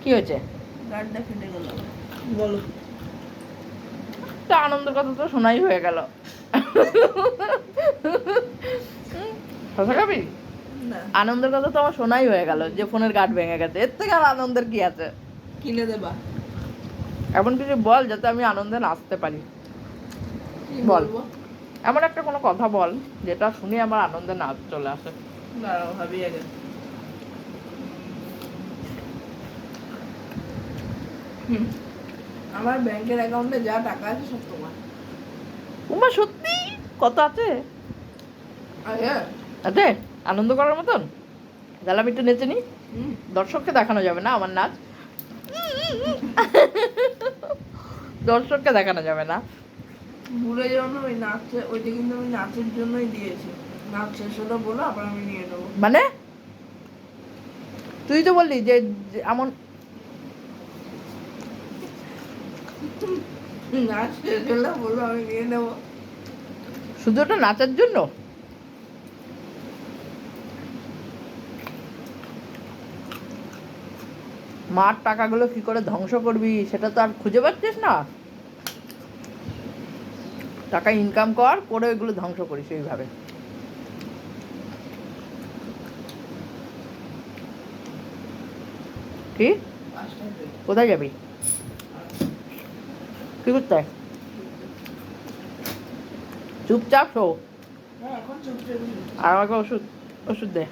কি হয়েছে? গাড়িটা ফেটে গেল। বলো। তো আনন্দের কথা তো শোনাই হয়ে গেল। শশা খাবি? না। আনন্দের কথা তো আমার শোনাই হয়ে গেল যে ফোনের গার্ড ভেঙে গেছে, এর থেকে আর আনন্দের কি আছে? কিনে দেবা? এমন কিছু বল যাতে আমি আনন্দে নাচতে পারি। কি বল। বলবো? এমন একটা কোনো কথা বল যেটা শুনে আমার আনন্দে নাচ চলে আসে। দাঁড়াও ভাবি আগে। আমার ব্যাংকের অ্যাকাউন্টে যা টাকা আছে সব তোমার। উমা সত্যি? কত আছে? আছে আনন্দ করার মতন? তাহলে আমি একটু নেচে নি। দর্শককে দেখানো যাবে না আমার নাচ। দর্শককে দেখানো যাবে না। ভুলে যাও না, ওই নাচে ওইটা কিন্তু আমি নাচের জন্যই দিয়েছি। নাচ শেষ হলো বলো, আবার আমি নিয়ে নেবো। মানে তুই তো বললি যে যে এমন নাচ শেষ হলো বলো, আমি নিয়ে নেবো। শুধু ওটা নাচার জন্য? মার টাকাগুলো কি করে ধ্বংস করবি সেটা তো আর খুঁজে পাচ্ছিস না। টাকা ইনকাম কর, করে ওইগুলো ধ্বংস করিস এইভাবে। কি? কোথায় যাবি? কি করতে? চুপচাপ শো। হ্যাঁ, এখন চুপ চুপ। আর আমাকে ওষুধ ওষুধ দে।